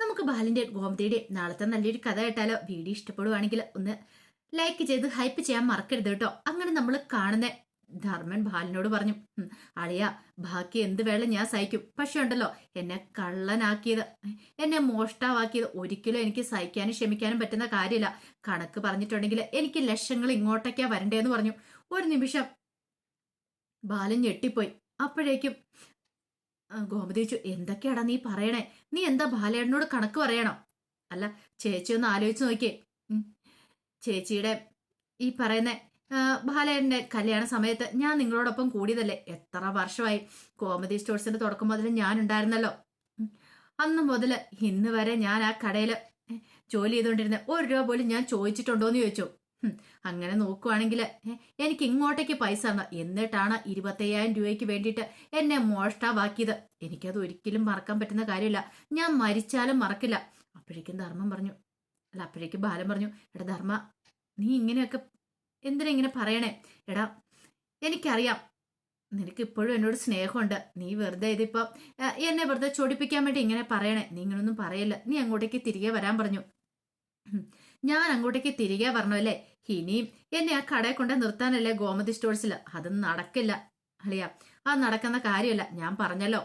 നമുക്ക് ബാലിന്റെ ഗോമതിയുടെ നാളത്തെ നല്ലൊരു കഥ കേട്ടാലോ? വീഡിയോ ഇഷ്ടപ്പെടുവാണെങ്കിൽ ഒന്ന് ലൈക്ക് ചെയ്ത് ഹൈപ്പ് ചെയ്യാൻ മറക്കരുത് കേട്ടോ. അങ്ങനെ നമ്മൾ കാണുന്ന ധർമ്മൻ ബാലിനോട് പറഞ്ഞു, അളിയ, ബാക്കി എന്ത് വേണം ഞാൻ സഹിക്കും. പക്ഷെ ഉണ്ടല്ലോ, എന്നെ കള്ളനാക്കിയത്, എന്നെ മോഷ്ടാവാക്കിയത് ഒരിക്കലും എനിക്ക് സഹിക്കാനും ക്ഷമിക്കാനും പറ്റുന്ന കാര്യമില്ല. കണക്ക് പറഞ്ഞിട്ടുണ്ടെങ്കിൽ എനിക്ക് ലക്ഷങ്ങൾ ഇങ്ങോട്ടേക്കാ വരണ്ടേന്ന് പറഞ്ഞു. ഒരു നിമിഷം ബാലൻ ഞെട്ടിപ്പോയി. അപ്പോഴേക്കും ഗോമതി ചോദിച്ചു, എന്തൊക്കെയാടാ നീ പറയണേ? നീ എന്താ ബാലേട്ടനോട് കണക്ക് പറയണോ? അല്ല ചേച്ചി ഒന്ന് ആലോചിച്ച് നോക്കിയേ. ചേച്ചിയുടെ ഈ പറയുന്ന ബാലേട്ടന്റെ കല്യാണ സമയത്ത് ഞാൻ നിങ്ങളോടൊപ്പം കൂടിയതല്ലേ? എത്ര വർഷമായി? കോമഡി സ്റ്റോഴ്സിന്റെ തുടക്കം മുതൽ ഞാൻ ഉണ്ടായിരുന്നല്ലോ. അന്ന് മുതൽ ഇന്ന് വരെ ഞാൻ ആ കടയിൽ ജോലി ചെയ്തുകൊണ്ടിരുന്ന 1 രൂപ പോലും ഞാൻ ചോദിച്ചിട്ടുണ്ടോന്ന് ചോദിച്ചു. അങ്ങനെ നോക്കുവാണെങ്കിൽ എനിക്ക് ഇങ്ങോട്ടേക്ക് പൈസ തന്ന, എന്നിട്ടാണ് 25,000 രൂപയ്ക്ക് വേണ്ടിയിട്ട് എന്നെ മോഷ്ടാവാക്കിയത്. എനിക്കത് ഒരിക്കലും മറക്കാൻ പറ്റുന്ന കാര്യമില്ല. ഞാൻ മരിച്ചാലും മറക്കില്ല. അപ്പോഴേക്കും ധർമ്മം പറഞ്ഞു, അല്ല അപ്പോഴേക്കും ബാലൻ പറഞ്ഞു, എടാ ധർമ്മ, നീ ഇങ്ങനെയൊക്കെ എന്തിനാ ഇങ്ങനെ പറയണേ? എടാ, എനിക്കറിയാം നിനക്ക് ഇപ്പോഴും എന്നോട് സ്നേഹമുണ്ട്. നീ വെറുതെ ഇതിപ്പം എന്നെ വെറുതെ ചൊടിപ്പിക്കാൻ വേണ്ടി ഇങ്ങനെ പറയണേ. നീ ഇങ്ങനൊന്നും പറയല്ല. നീ അങ്ങോട്ടേക്ക് തിരികെ വരാൻ പറഞ്ഞു. ഞാൻ അങ്ങോട്ടേക്ക് തിരികെ വരണമല്ലേ? ഇനിയും എന്നെ ആ കടയെ കൊണ്ട് നിർത്താനല്ലേ ഗോമതി സ്റ്റോഴ്സിൽ? അതൊന്നും നടക്കില്ല അളിയ. അത് നടക്കുന്ന കാര്യമല്ല. ഞാൻ പറഞ്ഞല്ലോ,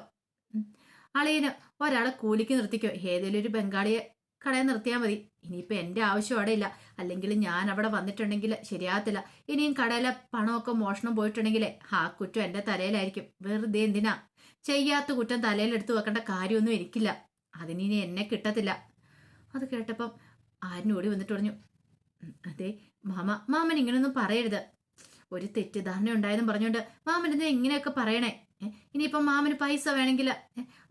അളിയന് ഒരാളെ കൂലിക്ക് നിർത്തിക്കോ, ഏതെങ്കിലും ഒരു ബംഗാളിയെ കടയെ നിർത്തിയാൽ മതി. ഇനിയിപ്പോൾ എൻ്റെ ആവശ്യം അവിടെ ഇല്ല. അല്ലെങ്കിൽ ഞാൻ അവിടെ വന്നിട്ടുണ്ടെങ്കിൽ ശരിയാകത്തില്ല. ഇനിയും കടയിലെ പണമൊക്കെ മോഷണം പോയിട്ടുണ്ടെങ്കിൽ ആ കുറ്റം എൻ്റെ തലയിലായിരിക്കും. വെറുതെ എന്തിനാ? ചെയ്യാത്ത കുറ്റം തലയിലെടുത്ത് വെക്കേണ്ട കാര്യമൊന്നും എനിക്കില്ല. അതിനി എന്നെ കിട്ടത്തില്ല. അത് കേട്ടപ്പം ആരും ഓടി വന്നിട്ട് പറഞ്ഞു, അതെ മാമൻ ഇങ്ങനൊന്നും പറയരുത്. ഒരു തെറ്റിദ്ധാരണ ഉണ്ടായെന്നും പറഞ്ഞുകൊണ്ട് മാമൻ എന്താ ഇങ്ങനെയൊക്കെ പറയണേ? ഇനിയിപ്പം മാമന് പൈസ വേണമെങ്കിൽ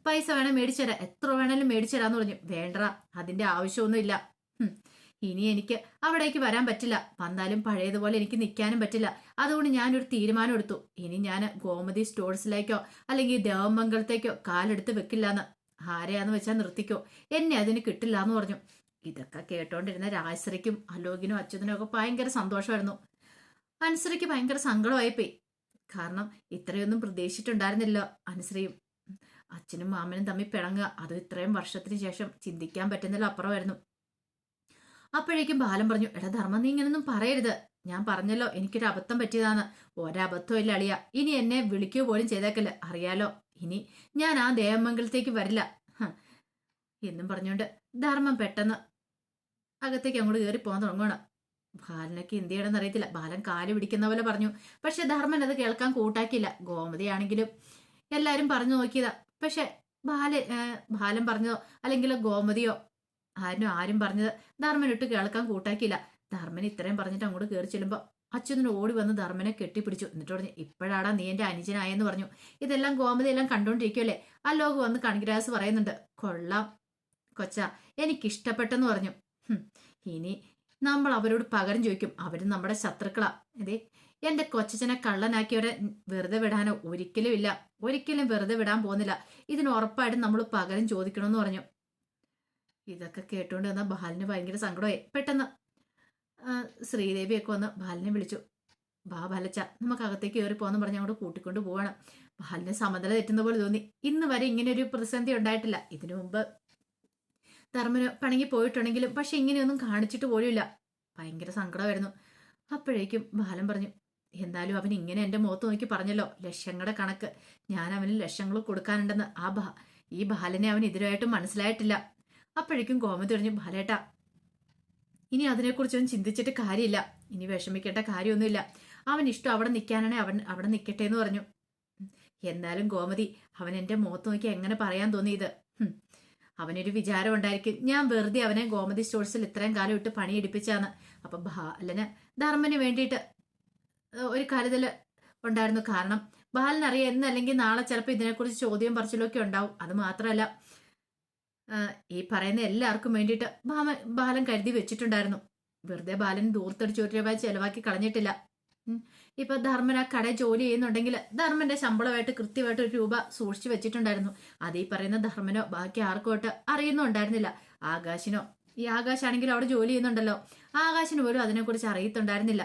പൈസ വേണം മേടിച്ചുതരാം, എത്ര വേണേലും മേടിച്ചുതരാന്ന് പറഞ്ഞു. വേണ്ട, അതിന്റെ ആവശ്യമൊന്നുമില്ല. ഇനി എനിക്ക് അവിടേക്ക് വരാൻ പറ്റില്ല. വന്നാലും പഴയതുപോലെ എനിക്ക് നിൽക്കാനും പറ്റില്ല. അതുകൊണ്ട് ഞാനൊരു തീരുമാനം എടുത്തു. ഇനി ഞാൻ ഗോമതി സ്റ്റോഴ്സിലേക്കോ അല്ലെങ്കിൽ ദേവമംഗലത്തേക്കോ കാലെടുത്ത് വെക്കില്ലാന്ന്. ആരെയാന്ന് വെച്ചാൽ നിർത്തിക്കോ, എന്നെ അതിന് കിട്ടില്ല എന്ന് പറഞ്ഞു. ഇതൊക്കെ കേട്ടോണ്ടിരുന്ന രാജശ്രീക്കും അലോകിനും അച്യുതനും ഒക്കെ ഭയങ്കര സന്തോഷമായിരുന്നു. അനുശ്രീക്ക് ഭയങ്കര സങ്കടമായിപ്പോയി. കാരണം ഇത്രയൊന്നും പ്രതീക്ഷിച്ചിട്ടുണ്ടായിരുന്നില്ല. അനുശ്രീയും അച്ഛനും മാമനും തമ്മിൽ പിണങ്ങുക, അത് ഇത്രയും വർഷത്തിന് ശേഷം ചിന്തിക്കാൻ പറ്റുന്നതിൽ അപ്പുറമായിരുന്നു. അപ്പോഴേക്കും ബാലൻ പറഞ്ഞു, എടാ ധർമ്മ, നീ ഇങ്ങനൊന്നും പറയരുത്. ഞാൻ പറഞ്ഞല്ലോ എനിക്കൊരു അബദ്ധം പറ്റിയതാന്ന്. ഒരബദ്ധവും ഇല്ല അളിയ. ഇനി എന്നെ വിളിക്കുക പോലും ചെയ്തേക്കല്ല. അറിയാലോ, ഇനി ഞാൻ ആ ദേവമംഗലത്തേക്ക് വരില്ല എന്നും പറഞ്ഞുകൊണ്ട് ധർമ്മം പെട്ടെന്ന് അകത്തേക്ക് അങ്ങോട്ട് കയറി പോകാൻ തുടങ്ങണം. ബാലനൊക്കെ എന്ത് ചെയ്യണമെന്ന് അറിയത്തില്ല. ബാലൻ കാല് പിടിക്കുന്ന പോലെ പറഞ്ഞു. പക്ഷെ ധർമ്മൻ അത് കേൾക്കാൻ കൂട്ടാക്കില്ല. ഗോമതിയാണെങ്കിലും എല്ലാരും പറഞ്ഞു നോക്കിയതാ. പക്ഷെ ബാലൻ പറഞ്ഞതോ അല്ലെങ്കിൽ ഗോമതിയോ ആരും പറഞ്ഞത് ധർമ്മനിട്ട് കേൾക്കാൻ കൂട്ടാക്കിയില്ല. ധർമ്മൻ ഇത്രയും പറഞ്ഞിട്ട് അങ്ങോട്ട് കയറി ചെല്ലുമ്പോൾ അച്ഛനും ഓടി വന്ന് ധർമ്മനെ കെട്ടിപ്പിടിച്ചു. എന്നിട്ട് പറഞ്ഞു, ഇപ്പോഴാടാ നീ എന്റെ അനുജനായെന്ന് പറഞ്ഞു. ഇതെല്ലാം ഗോമതി എല്ലാം കണ്ടോണ്ടിരിക്കുമല്ലേ? ആ ലോകം വന്ന് കൺഗ്രാസ് പറയുന്നുണ്ട്. കൊള്ളാം കൊച്ച, എനിക്കിഷ്ടപ്പെട്ടെന്ന് പറഞ്ഞു. ഇനി നമ്മൾ അവരോട് പകരം ചോദിക്കും. അവരും നമ്മുടെ ശത്രുക്കളാ. അതെ, എന്റെ കൊച്ചനെ കള്ളനാക്കിയവരെ വെറുതെ വിടാനോ ഒരിക്കലും ഇല്ല. ഒരിക്കലും വെറുതെ വിടാൻ പോകുന്നില്ല. ഇതിന് ഉറപ്പായിട്ടും നമ്മൾ പകരം ചോദിക്കണമെന്ന് പറഞ്ഞു. ഇതൊക്കെ കേട്ടുകൊണ്ട് വന്ന ബാലിന് ഭയങ്കര സങ്കടമായി. പെട്ടെന്ന് ശ്രീദേവിയൊക്കെ വന്ന് ബാലിനെ വിളിച്ചു. ബാലച്ച, നമുക്ക് അകത്തേക്ക് കയറി പോകാന്ന് പറഞ്ഞ് അങ്ങോട്ട് കൂട്ടിക്കൊണ്ട് പോവാണ്. ബാലിന് സമനില തെറ്റുന്ന പോലെ തോന്നി. ഇന്ന് വരെ ഇങ്ങനെ ഒരു പ്രതിസന്ധി ഉണ്ടായിട്ടില്ല. ഇതിനു മുമ്പ് ധർമ്മന് പണങ്ങി പോയിട്ടുണ്ടെങ്കിലും പക്ഷെ ഇങ്ങനെയൊന്നും കാണിച്ചിട്ട് പോലുമില്ല. ഭയങ്കര സങ്കടമായിരുന്നു. അപ്പോഴേക്കും ബാലൻ പറഞ്ഞു, എന്നാലും അവൻ ഇങ്ങനെ എൻ്റെ മുഖത്ത് നോക്കി പറഞ്ഞല്ലോ, ലക്ഷങ്ങളുടെ കണക്ക്. ഞാൻ അവന് ലക്ഷങ്ങൾ കൊടുക്കാനുണ്ടെന്ന്. ഈ ബാലനെ അവൻ എതിരായിട്ടും മനസ്സിലായിട്ടില്ല. അപ്പോഴേക്കും ഗോമതി പറഞ്ഞു, ബാലേട്ടാ, ഇനി അതിനെക്കുറിച്ചൊന്നും ചിന്തിച്ചിട്ട് കാര്യമില്ല. ഇനി വിഷമിക്കേണ്ട കാര്യമൊന്നുമില്ല. അവൻ ഇഷ്ടം അവിടെ നിൽക്കാനാണെങ്കിൽ അവൻ അവിടെ നിൽക്കട്ടെ എന്ന് പറഞ്ഞു. എന്നാലും ഗോമതി, അവൻ എൻ്റെ മുഖത്ത് നോക്കി എങ്ങനെ പറയാൻ തോന്നിയത്? അവനൊരു വിചാരം ഉണ്ടായിരിക്കും ഞാൻ വെറുതെ അവനെ ഗോമതി സ്റ്റോഴ്സിൽ ഇത്രയും കാലം ഇട്ട് പണിയെടുപ്പിച്ചാന്ന്. അപ്പൊ ബാലന് ധർമ്മന് വേണ്ടിയിട്ട് ഒരു കരുതല് ഉണ്ടായിരുന്നു. കാരണം ബാലനറിയാം എന്നല്ലെങ്കിൽ നാളെ ചിലപ്പോൾ ഇതിനെക്കുറിച്ച് ചോദ്യം പറച്ചിലൊക്കെ ഉണ്ടാവും. അത് മാത്രമല്ല, ഈ പറയുന്ന എല്ലാവർക്കും വേണ്ടിയിട്ട് ബാലൻ കരുതി വെച്ചിട്ടുണ്ടായിരുന്നു. വെറുതെ ബാലൻ ദൂർത്തടിച്ച് 1 രൂപ ചെലവാക്കി കളഞ്ഞിട്ടില്ല. ഇപ്പൊ ധർമ്മൻ ആ കടയിൽ ജോലി ചെയ്യുന്നുണ്ടെങ്കിൽ ധർമ്മന്റെ ശമ്പളമായിട്ട് കൃത്യമായിട്ട് 1 രൂപ സൂക്ഷിച്ചു വെച്ചിട്ടുണ്ടായിരുന്നു. അതീ പറയുന്ന ധർമ്മനോ ബാക്കി ആർക്കോട്ട് അറിയുന്നുണ്ടായിരുന്നില്ല. ആകാശിനോ, ഈ ആകാശാണെങ്കിലും അവിടെ ജോലി ചെയ്യുന്നുണ്ടല്ലോ, ആകാശിന് പോലും അതിനെക്കുറിച്ച് അറിയത്തുണ്ടായിരുന്നില്ല.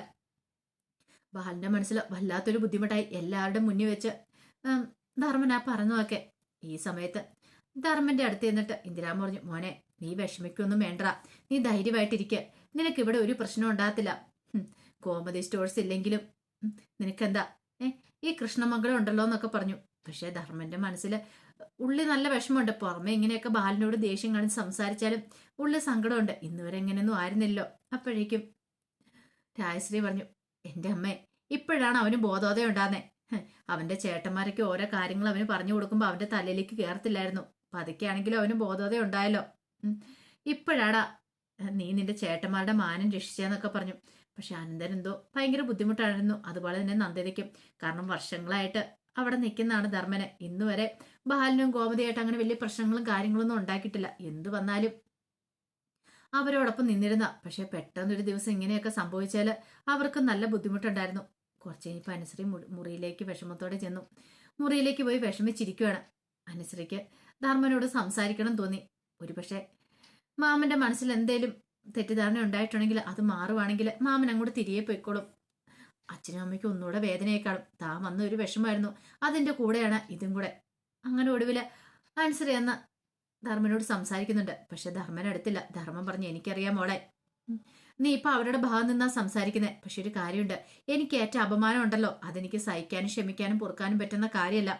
ബാലന്റെ മനസ്സിൽ വല്ലാത്തൊരു ബുദ്ധിമുട്ടായി. എല്ലാവരുടെ മുന്നിൽ വെച്ച് ധർമ്മൻ ആ പറഞ്ഞതൊക്കെ. ഈ സമയത്ത് ധർമ്മന്റെ അടുത്ത് എന്നിട്ട് ഇന്ദിരാമ്മ പറഞ്ഞു, മോനെ, നീ വിഷമിക്കൊന്നും വേണ്ട, നീ ധൈര്യമായിട്ടിരിക്കുക, നിനക്ക് ഇവിടെ ഒരു പ്രശ്നം ഉണ്ടാകത്തില്ല. ഗോമതി സ്റ്റോഴ്സ് ഇല്ലെങ്കിലും നിനക്കെന്താ ഈ കൃഷ്ണമംഗലം ഉണ്ടല്ലോ എന്നൊക്കെ പറഞ്ഞു. പക്ഷെ ധർമ്മന്റെ മനസ്സിൽ ഉള്ളി നല്ല വിഷമമുണ്ട്. പുറമെ ഇങ്ങനെയൊക്കെ ബാലനോട് ദേഷ്യം കാണിച്ച് സംസാരിച്ചാലും ഉള്ളി സങ്കടമുണ്ട്. ഇന്നുവരെ എങ്ങനെയൊന്നും ആയിരുന്നില്ലോ. അപ്പോഴേക്കും രാജശ്രീ പറഞ്ഞു, എൻ്റെ അമ്മേ, ഇപ്പോഴാണ് അവന് ബോധോദയം ഉണ്ടാകുന്നേ. അവന്റെ ചേട്ടന്മാരൊക്കെ ഓരോ കാര്യങ്ങൾ അവന് പറഞ്ഞു കൊടുക്കുമ്പോൾ അവന്റെ തലയിലേക്ക് കയറത്തില്ലായിരുന്നു. പതുക്കെയാണെങ്കിലും അവന് ബോധോദയം ഉണ്ടായല്ലോ. ഇപ്പോഴാടാ നീ നിന്റെ ചേട്ടന്മാരുടെ മാനം രക്ഷിച്ചെന്നൊക്കെ പറഞ്ഞു. പക്ഷെ അനന്തൻ എന്തോ ഭയങ്കര ബുദ്ധിമുട്ടായിരുന്നു. അതുപോലെ തന്നെ നന്ദിതയ്ക്കും. കാരണം വർഷങ്ങളായിട്ട് അവിടെ നിൽക്കുന്നതാണ് ധർമ്മന്. ഇന്നുവരെ ബാലനും ഗോമതിയായിട്ട് അങ്ങനെ വലിയ പ്രശ്നങ്ങളും കാര്യങ്ങളൊന്നും ഉണ്ടാക്കിയിട്ടില്ല. എന്തു വന്നാലും അവരോടൊപ്പം നിന്നിരുന്ന. പക്ഷെ പെട്ടെന്നൊരു ദിവസം ഇങ്ങനെയൊക്കെ സംഭവിച്ചാൽ അവർക്ക് നല്ല ബുദ്ധിമുട്ടുണ്ടായിരുന്നു. കുറച്ച് കഴിഞ്ഞപ്പോൾ അനുശ്രീ മുറിയിലേക്ക് വിഷമത്തോടെ ചെന്നു. മുറിയിലേക്ക് പോയി വിഷമിച്ചിരിക്കുകയാണ്. അനുശ്രീക്ക് ധർമ്മനോട് സംസാരിക്കണം തോന്നി. ഒരുപക്ഷെ മാമന്റെ മനസ്സിൽ എന്തേലും തെറ്റിദ്ധാരണ ഉണ്ടായിട്ടുണ്ടെങ്കിൽ അത് മാറുവാണെങ്കിൽ മാമൻ അങ്ങോട്ട് തിരികെ പോയിക്കോളും. അച്ഛനും അമ്മയ്ക്കും ഒന്നുകൂടെ വേദനയെ കാണും. താൻ വന്ന ഒരു വിഷമമായിരുന്നു, അതിന്റെ കൂടെയാണ് ഇതും കൂടെ. അങ്ങനെ ഒടുവില് അനുശ്രീ എന്ന ധർമ്മനോട് സംസാരിക്കുന്നുണ്ട്. പക്ഷെ ധർമ്മൻ അടുത്തില്ല. ധർമ്മൻ പറഞ്ഞു, എനിക്കറിയാം മോളെ, നീ ഇപ്പൊ അവരുടെ ഭാഗം നിന്നാ സംസാരിക്കുന്നത്. പക്ഷെ ഒരു കാര്യമുണ്ട്, എനിക്ക് ഏറ്റ അപമാനം ഉണ്ടല്ലോ, അതെനിക്ക് സഹിക്കാനും ക്ഷമിക്കാനും പൊറുക്കാനും പറ്റുന്ന കാര്യമല്ല.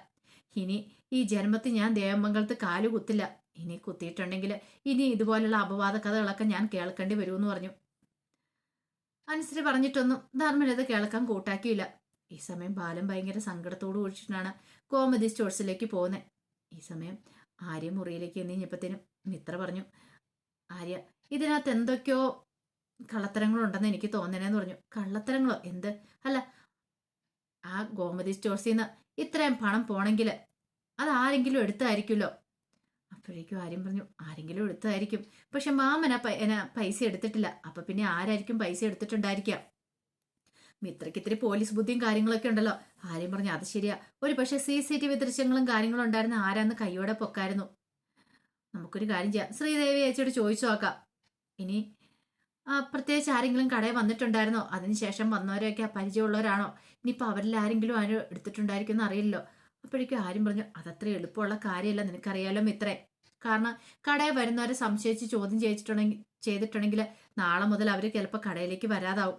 ഇനി ഈ ജന്മത്തിൽ ഞാൻ ദേവമംഗലത്ത് കാലു കുത്തില്ല. ഇനി കുത്തിയിട്ടുണ്ടെങ്കിൽ ഇനി ഇതുപോലുള്ള അപവാദ കഥകളൊക്കെ ഞാൻ കേൾക്കേണ്ടി വരുമെന്ന് പറഞ്ഞു. അനുശ്രീ പറഞ്ഞിട്ടൊന്നും ധർമ്മനത് കേൾക്കാൻ കൂട്ടാക്കിയില്ല. ഈ സമയം ബാലൻ ഭയങ്കര സങ്കടത്തോട് കുടിച്ചിട്ടാണ് ഗോമതി സ്റ്റോഴ്സിലേക്ക് പോകുന്നത്. ഈ സമയം ആര്യ മുറിയിലേക്ക് എത്തിയപ്പോഴത്തേനും മിത്ര പറഞ്ഞു, ആര്യ, ഇതിനകത്ത് എന്തൊക്കെയോ കള്ളത്തരങ്ങളുണ്ടെന്ന് എനിക്ക് തോന്നണേന്ന് പറഞ്ഞു. കള്ളത്തരങ്ങളോ? എന്ത്? അല്ല, ആ ഗോമതി സ്റ്റോഴ്സിൽ നിന്ന് ഇത്രയും പണം പോണെങ്കിൽ അത് ആരെങ്കിലും എടുത്തായിരിക്കുമല്ലോ. അപ്പോഴേക്കും ആര്യം പറഞ്ഞു, ആരെങ്കിലും എടുത്തായിരിക്കും. പക്ഷെ മാമൻ പൈസ എടുത്തിട്ടില്ല. അപ്പൊ പിന്നെ ആരായിരിക്കും പൈസ എടുത്തിട്ടുണ്ടായിരിക്കാം? മിത്രയ്ക്ക് ഇത്തിരി പോലീസ് ബുദ്ധിയും കാര്യങ്ങളൊക്കെ ഉണ്ടല്ലോ. ആര്യം പറഞ്ഞു, അത് ശരിയാ. ഒരു പക്ഷെ CCTV ദൃശ്യങ്ങളും കാര്യങ്ങളും ഉണ്ടായിരുന്ന ആരാന്ന് കൈയോടെ പൊക്കായിരുന്നു. നമുക്കൊരു കാര്യം ചെയ്യാം, ശ്രീദേവി ചേച്ചിയോട് ചോദിച്ചു നോക്കാം. ഇനി പ്രത്യേകിച്ച് ആരെങ്കിലും കടയിൽ വന്നിട്ടുണ്ടായിരുന്നോ? അതിനുശേഷം വന്നവരെയൊക്കെ പരിചയമുള്ളവരാണോ? ഇനിയിപ്പോൾ അവരിൽ ആരെങ്കിലും ആരും എടുത്തിട്ടുണ്ടായിരിക്കുമെന്ന് അറിയില്ലല്ലോ. അപ്പോഴേക്കും ആരും പറഞ്ഞു, അതത്ര എളുപ്പമുള്ള കാര്യമല്ല, നിനക്കറിയാലോ മിത്രേ. കാരണം കടയിൽ വരുന്നവരെ സംശയിച്ച് ചോദ്യം ചെയ്തിട്ടുണ്ടെങ്കിൽ നാളെ മുതൽ അവർ ചിലപ്പോൾ കടയിലേക്ക് വരാതാവും.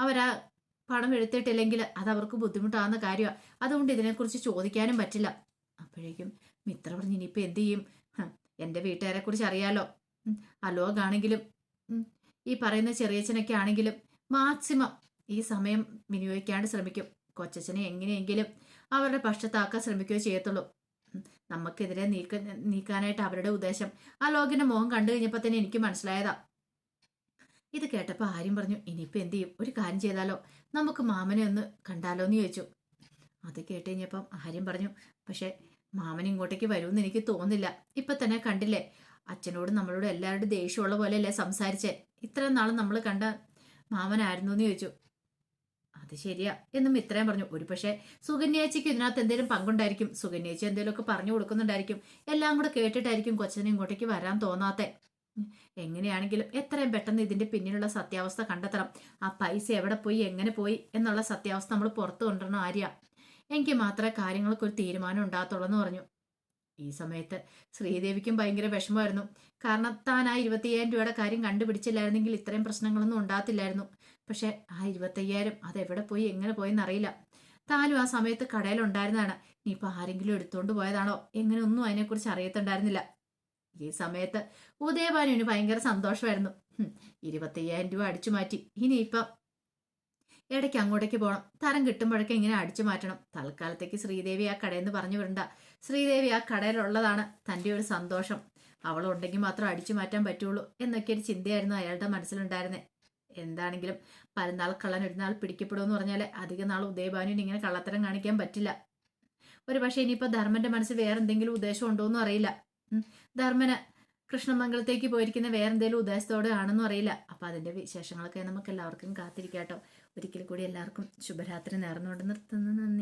അവരാ പണം എടുത്തിട്ടില്ലെങ്കിൽ അത് അവർക്ക് ബുദ്ധിമുട്ടാകുന്ന കാര്യമാണ്. അതുകൊണ്ട് ഇതിനെക്കുറിച്ച് ചോദിക്കാനും പറ്റില്ല. അപ്പോഴേക്കും മിത്ര പറഞ്ഞു, ഇനിയിപ്പോൾ എന്ത് ചെയ്യും? എൻ്റെ വീട്ടുകാരെ കുറിച്ച് അറിയാലോ. അലോകാണെങ്കിലും ഈ പറയുന്ന ചെറിയച്ഛനൊക്കെ ആണെങ്കിലും മാക്സിമം ഈ സമയം വിനിയോഗിക്കാണ്ട് ശ്രമിക്കും. കൊച്ചച്ഛനെ എങ്ങനെയെങ്കിലും അവരുടെ പക്ഷത്താക്കാൻ ശ്രമിക്കുകയോ ചെയ്യത്തുള്ളൂ. നമുക്കെതിരെ നീക്കാനായിട്ട് അവരുടെ ഉദ്ദേശം. ആ ലോകിന്റെ മുഖം കണ്ടു കഴിഞ്ഞപ്പോൾ തന്നെ എനിക്ക് മനസ്സിലായതാ. ഇത് കേട്ടപ്പോൾ ആര്യം പറഞ്ഞു, ഇനിയിപ്പോൾ എന്ത് ചെയ്യും? ഒരു കാര്യം ചെയ്താലോ, നമുക്ക് മാമനെ ഒന്ന് കണ്ടാലോ എന്ന് ചോദിച്ചു. അത് കേട്ട് കഴിഞ്ഞപ്പം ആര്യം പറഞ്ഞു, പക്ഷെ മാമൻ ഇങ്ങോട്ടേക്ക് വരുമെന്ന് എനിക്ക് തോന്നുന്നില്ല. ഇപ്പൊ തന്നെ കണ്ടില്ലേ, അച്ഛനോട് നമ്മളോട് എല്ലാവരുടെയും ദേഷ്യമുള്ള പോലെയല്ലേ സംസാരിച്ചേ? ഇത്രയും നാളും നമ്മൾ കണ്ട മാമനായിരുന്നു എന്ന് ചോദിച്ചു. അത് ശരിയാ എന്നും ഇത്രയും പറഞ്ഞു. ഒരു പക്ഷേ സുകന്യേച്ചിക്ക് ഇതിനകത്ത് എന്തെങ്കിലും പങ്കുണ്ടായിരിക്കും. സുകന്യേച്ചി എന്തെങ്കിലുമൊക്കെ പറഞ്ഞു കൊടുക്കുന്നുണ്ടായിരിക്കും. എല്ലാം കൂടെ കേട്ടിട്ടായിരിക്കും കൊച്ചനെ ഇങ്ങോട്ടേക്ക് വരാൻ തോന്നാത്തെ. എങ്ങനെയാണെങ്കിലും എത്രയും പെട്ടെന്ന് ഇതിന്റെ പിന്നിലുള്ള സത്യാവസ്ഥ കണ്ടെത്തണം. ആ പൈസ എവിടെ പോയി, എങ്ങനെ പോയി എന്നുള്ള സത്യാവസ്ഥ നമ്മൾ പുറത്തു കൊണ്ടുവരണം ആര്യ. എനിക്ക് മാത്രമേ കാര്യങ്ങൾക്ക് ഒരു തീരുമാനം ഉണ്ടാകത്തുള്ളൂ എന്ന് പറഞ്ഞു. ഈ സമയത്ത് ശ്രീദേവിക്കും ഭയങ്കര വിഷമമായിരുന്നു. കാരണം താൻ ആ 25,000 രൂപയുടെ കാര്യം കണ്ടുപിടിച്ചില്ലായിരുന്നെങ്കിൽ ഇത്രയും പ്രശ്നങ്ങളൊന്നും ഉണ്ടാകത്തില്ലായിരുന്നു. പക്ഷെ ആ 25,000 അതെവിടെ പോയി, എങ്ങനെ പോയെന്ന് അറിയില്ല. താനും ആ സമയത്ത് കടയിലുണ്ടായിരുന്നതാണ്. ഇനിയിപ്പോൾ ആരെങ്കിലും എടുത്തുകൊണ്ട് പോയതാണോ എങ്ങനെ ഒന്നും അതിനെക്കുറിച്ച് അറിയത്തുണ്ടായിരുന്നില്ല. ഈ സമയത്ത് ഉദയഭാനുവിന് ഭയങ്കര സന്തോഷമായിരുന്നു. 25,000 രൂപ അടിച്ചു മാറ്റി. ഇനിയിപ്പം ഇടയ്ക്ക് അങ്ങോട്ടേക്ക് പോകണം. തരം കിട്ടുമ്പോഴൊക്കെ ഇങ്ങനെ അടിച്ചു മാറ്റണം. തൽക്കാലത്തേക്ക് ശ്രീദേവി ആ കടയിൽ നിന്ന് പറഞ്ഞു വിടണ്ട. ശ്രീദേവി ആ കടയിലുള്ളതാണ് തൻ്റെ ഒരു സന്തോഷം. അവളുണ്ടെങ്കിൽ മാത്രം അടിച്ചു മാറ്റാൻ പറ്റുള്ളൂ എന്നൊക്കെ ഒരു ചിന്തയായിരുന്നു അയാളുടെ മനസ്സിലുണ്ടായിരുന്നത്. എന്താണെങ്കിലും പരനാൾ കള്ളൻ ഒരു നാൾ പിടിക്കപ്പെടുമെന്ന് പറഞ്ഞാൽ അധിക നാൾ ഉദയഭാനുവിന് ഇങ്ങനെ കള്ളത്തരം കാണിക്കാൻ പറ്റില്ല. ഒരു പക്ഷേ ഇനിയിപ്പോൾ ധർമ്മന്റെ മനസ്സിൽ വേറെ എന്തെങ്കിലും ഉദ്ദേശം ഉണ്ടോയെന്നും അറിയില്ല. ധർമ്മന് കൃഷ്ണമംഗലത്തേക്ക് പോയിരിക്കുന്ന വേറെന്തെങ്കിലും ഉദ്ദേശത്തോടെ ആണെന്നും അറിയില്ല. അപ്പം അതിൻ്റെ വിശേഷങ്ങളൊക്കെ നമുക്ക് എല്ലാവർക്കും കാത്തിരിക്കാം കേട്ടോ. ഒരിക്കൽ കൂടി എല്ലാവർക്കും ശുഭരാത്രി നേർന്നുകൊണ്ട് നിർത്തുന്നു. നന്ദി.